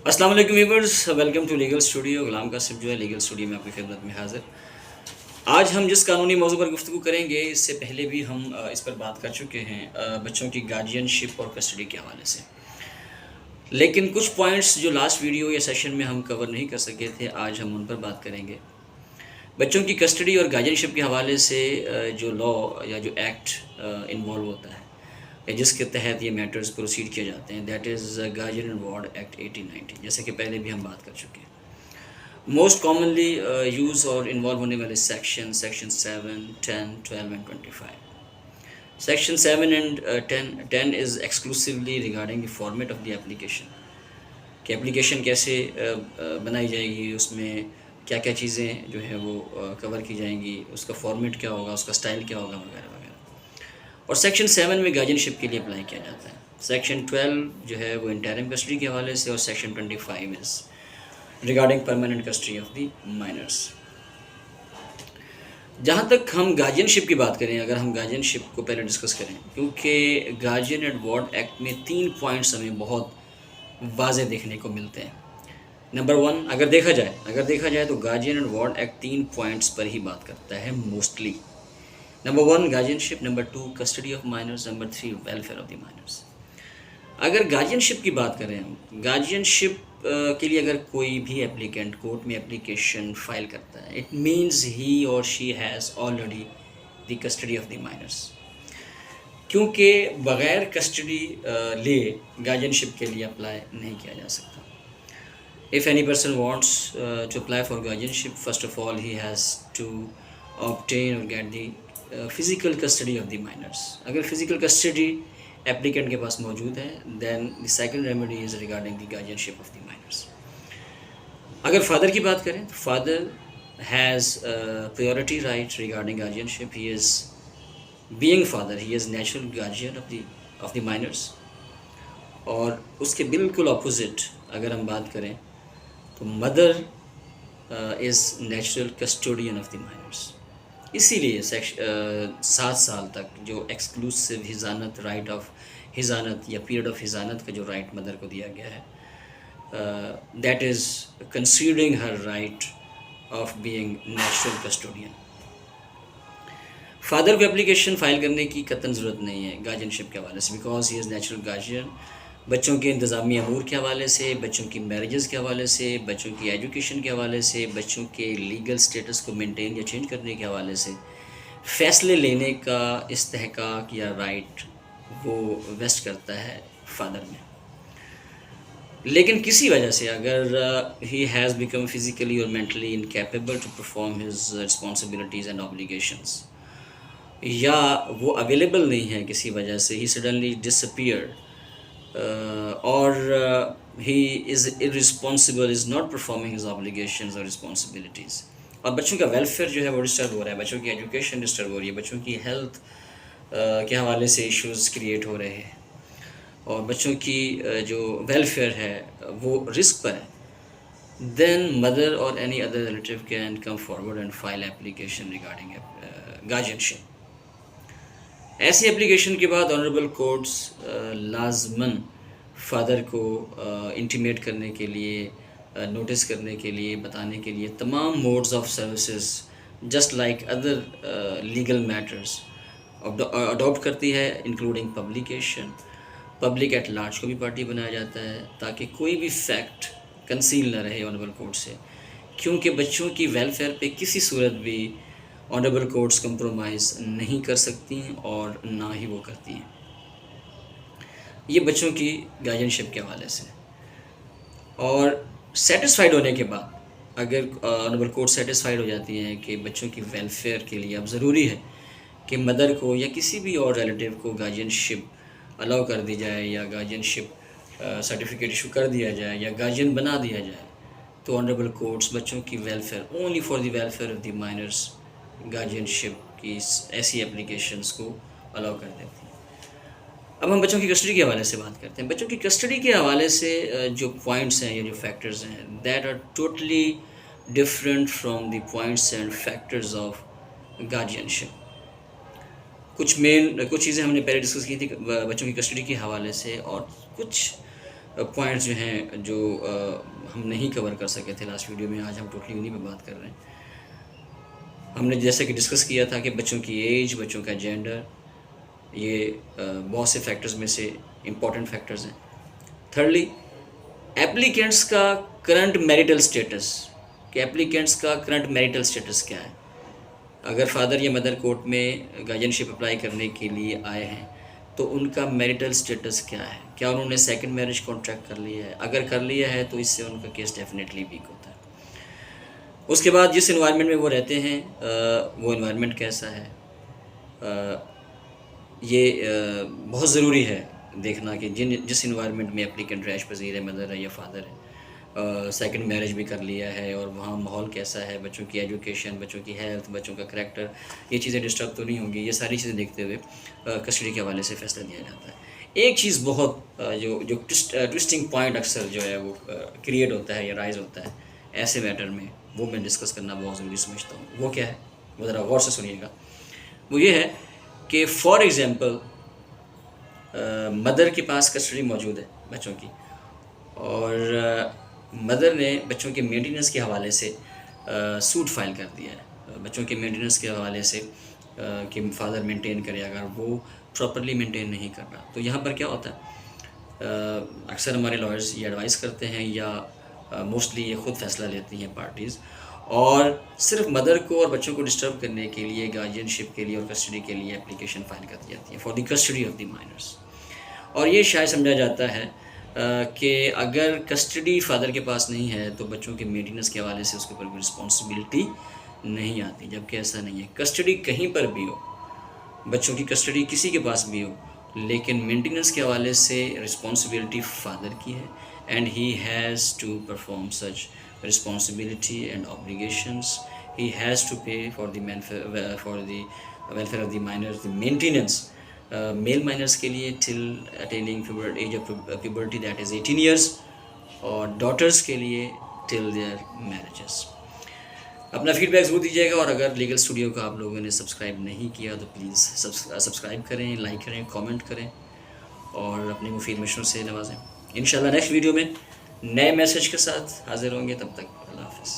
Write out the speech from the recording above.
अस्सलाम वालेकुम viewers, welcome to legal studio. Ghulam Kashif जो है लीगल स्टूडियो में आपकी खिदमत में हाज़िर। आज हम जिस कानूनी मौजू पर गुफ्तगू करेंगे, इससे पहले भी हम इस पर बात कर चुके हैं, बच्चों की गार्जियनशिप और कस्टडी के हवाले से। लेकिन कुछ पॉइंट्स जो लास्ट वीडियो या सेशन में हम कवर नहीं कर सके थे, आज हम उन पर बात करेंगे। बच्चों की कस्टडी और गार्जियनशिप के हवाले से जो लॉ या जो एक्ट इन्वॉल्व होता है या जिसके तहत ये मैटर्स प्रोसीड किए जाते हैं, that is guardian and ward act 1890, जैसे कि पहले भी हम बात कर चुके हैं। मोस्ट कॉमनली यूज़ और इन्वॉल्व होने वाले section 7, 10, 12 and 25। Section 7 and 10 is exclusively regarding the format of the application, कि एप्लीकेशन कैसे बनाई जाएगी, उसमें क्या क्या चीज़ें जो है वो कवर की जाएंगी, उसका फॉर्मेट क्या होगा, उसका स्टाइल क्या होगा, वगैरह वगैरह। और सेक्शन 7 में गार्जियनशिप के लिए अप्लाई किया जाता है। सेक्शन 12 जो है वो इंटरिम कस्टडी के हवाले से, और section 25 is regarding permanent custody of the minors. जहाँ तक हम गार्जियनशिप की बात करें, अगर हम गार्जियनशिप को पहले डिस्कस करें, क्योंकि गार्जियन एंड वार्ड एक्ट में 3 पॉइंट्स हमें बहुत वाज़े देखने को मिलते हैं। नंबर 1, अगर देखा जाए तो guardian and ward act 3 points पर ही बात करता है mostly. Number 1 guardianship, number 2 custody of minors, number 3 welfare of the minors. अगर गार्जियनशिप की बात करें हम, गार्जियनशिप के लिए अगर कोई भी एप्लीकेंट कोर्ट में एप्लीकेशन फाइल करता है, इट मीन्स ही और she has already the custody of the minors, क्योंकि बग़ैर कस्टडी ले गार्जियनशिप के लिए अप्लाई नहीं किया जा सकता। If any person wants to apply for guardianship, first of all he has to obtain or get the physical custody of the minors. अगर physical custody applicant के पास मौजूद है, then the second remedy is regarding the guardianship of the minors. अगर father की बात करें तो father has priority right regarding guardianship. He is being father, he is natural guardian of the minors. और उसके बिल्कुल ऑपोजिट अगर हम बात करें तो mother is natural custodian of the minors. इसीलिए 7 साल तक जो एक्सक्लूसिव हिजानत, राइट ऑफ हिजानत या पीरियड ऑफ हिजानत का जो राइट मदर को दिया गया है, that is considering her right of being natural custodian. Father को एप्लीकेशन फ़ाइल करने की कतन ज़रूरत नहीं है गार्जियनशिप के हवाले से, because he is natural guardian. बच्चों के इंतज़ामी अमूर के हवाले से, बच्चों की मैरिजेस के हवाले से, बच्चों की एजुकेशन के हवाले से, बच्चों के लीगल स्टेटस को मेंटेन या चेंज करने के हवाले से फ़ैसले लेने का इस्तेहकाक या राइट वो वेस्ट करता है फादर में। लेकिन किसी वजह से अगर ही हैज़ बिकम फिज़िकली और mentally incapable to perform his responsibilities and obligations, या वो अवेलेबल नहीं है किसी वजह से, ही सडनली डिसअपीयर्ड, और he is irresponsible, is not performing his obligations or responsibilities, और बच्चों का वेलफेयर जो है वो डिस्टर्ब हो रहा है, बच्चों की एजुकेशन डिस्टर्ब हो रही है, बच्चों की हेल्थ के हवाले से इश्यूज क्रिएट हो रहे हैं, और बच्चों की जो वेलफेयर है वो रिस्क पर है, then mother or any other relative can come forward and file application regarding guardianship. ऐसी एप्लीकेशन के बाद ऑनरेबल कोर्ट्स लाजमन फादर को इंटीमेट करने के लिए, नोटिस करने के लिए, बताने के लिए तमाम modes of services just like other legal matters adopt करती है, including publication. Public at large को भी पार्टी बनाया जाता है ताकि कोई भी फैक्ट कंसील न रहे ऑनरेबल कोर्ट से, क्योंकि बच्चों की वेलफेयर पे किसी सूरत भी ऑनरेबल कोर्ट्स कंप्रोमाइज़ नहीं कर सकती हैं और ना ही वो करती हैं। ये बच्चों की गार्जियनशिप के हवाले से। और सेटिस्फाइड होने के बाद अगर ऑनरेबल कोर्ट सेटिस्फाइड हो जाती हैं कि बच्चों की वेलफेयर के लिए अब ज़रूरी है कि मदर को या किसी भी और रिलेटिव को गार्जियनशिप अलाउ कर दी जाए, या गार्जियनशिप सर्टिफिकेट इशू कर दिया जाए, या गार्जियन बना दिया जाए, तो ऑनरेबल कोर्ट्स बच्चों की welfare, only for the welfare of the minors, guardianship की ऐसी एप्लीकेशंस को अलाउ कर देती हैं। अब हम बच्चों की कस्टडी के हवाले से बात करते हैं। बच्चों की कस्टडी के हवाले से जो पॉइंट्स हैं या जो फैक्टर्स हैं, that are totally different from the points and factors of guardianship. कुछ चीज़ें हमने पहले डिस्कस की थी बच्चों की कस्टडी के हवाले से, और कुछ پوائنٹس جو ہیں جو ہم نہیں کور کر سکے تھے لاسٹ ویڈیو میں، آج ہم ٹوٹلی انہیں پہ بات کر رہے ہیں۔ ہم نے جیسا کہ ڈسکس کیا تھا کہ بچوں کی ایج، بچوں کا جینڈر، یہ بہت سے فیکٹرز میں سے امپورٹنٹ فیکٹرز ہیں۔ تھرڈلی، ایپلیکینٹس کا کرنٹ میریٹل سٹیٹس، کہ ایپلیکینٹس کا کرنٹ میریٹل سٹیٹس کیا ہے۔ اگر فادر یا مدر کورٹ میں گارڈینشپ اپلائی کرنے کے لیے آئے ہیں تو ان کا میریٹل سٹیٹس کیا ہے، کیا انہوں نے سیکنڈ میرج کانٹریکٹ کر لیا ہے؟ اگر کر لیا ہے تو اس سے ان کا کیس ڈیفینیٹلی ویک ہوتا ہے۔ اس کے بعد جس انوائرمنٹ میں وہ رہتے ہیں وہ انوائرمنٹ کیسا ہے، یہ بہت ضروری ہے دیکھنا کہ جس انوائرمنٹ میں اپلیکنٹ رہائش پذیر ہے، مدر ہے یا فادر ہے، سیکنڈ میرج بھی کر لیا ہے، اور وہاں ماحول کیسا ہے، بچوں کی ایجوکیشن، بچوں کی ہیلتھ، بچوں کا کریکٹر، یہ چیزیں ڈسٹرب تو نہیں ہوں گی۔ یہ ساری چیزیں دیکھتے ہوئے کسٹڈی کے حوالے سے فیصلہ دیا جاتا ہے۔ ایک چیز بہت جو ٹوسٹنگ پوائنٹ اکثر جو ہے وہ کریٹ ہوتا ہے یا رائز ہوتا ہے ایسے میٹر میں، وہ میں ڈسکس کرنا بہت ضروری سمجھتا ہوں۔ وہ کیا ہے، وہ ذرا غور سے سنیے گا۔ وہ یہ ہے کہ فار ایگزامپل مدر کے پاس کسٹڈی موجود ہے بچوں کی، اور مدر نے بچوں کے مینٹیننس کے حوالے سے سوٹ فائل کر دیا ہے، بچوں کے مینٹیننس کے حوالے سے کہ فادر مینٹین کرے، اگر وہ پراپرلی مینٹین نہیں کر رہا تو یہاں پر کیا ہوتا ہے، اکثر ہمارے لائرز یہ ایڈوائز کرتے ہیں یا موسٹلی یہ خود فیصلہ لیتی ہیں پارٹیز، اور صرف مدر کو اور بچوں کو ڈسٹرب کرنے کے لیے گارجین شپ کے لیے اور کسٹڈی کے لیے اپلیکیشن فائل کر دی جاتی ہے for the custody of the minors. اور یہ شاید سمجھا جاتا ہے کہ اگر کسٹڈی فادر کے پاس نہیں ہے تو بچوں کے مینٹیننس کے حوالے سے اس کے اوپر کوئی رسپانسبلٹی نہیں آتی، جبکہ ایسا نہیں ہے۔ کسٹڈی کہیں پر بھی ہو، بچوں کی کسٹڈی کسی کے پاس بھی ہو، لیکن مینٹیننس کے حوالے سے رسپانسبلٹی فادر کی ہے، and he has to perform such responsibility and obligations. He has to pay for the welfare of the minors, the maintenance. Male minors کے لیے till attaining age of puberty, that is 18 years, اور daughters کے لیے till their marriages۔ اپنا feed back ضرور دیجیے گا، اور اگر لیگل اسٹوڈیو کو آپ لوگوں نے سبسکرائب نہیں کیا تو پلیز سبسکرائب کریں، لائک کریں، کامنٹ کریں، اور اپنے مفید مشوروں سے نوازیں۔ انشاءاللہ نیکسٹ ویڈیو میں نئے میسج کے ساتھ حاضر ہوں گے، تب تک اللہ حافظ۔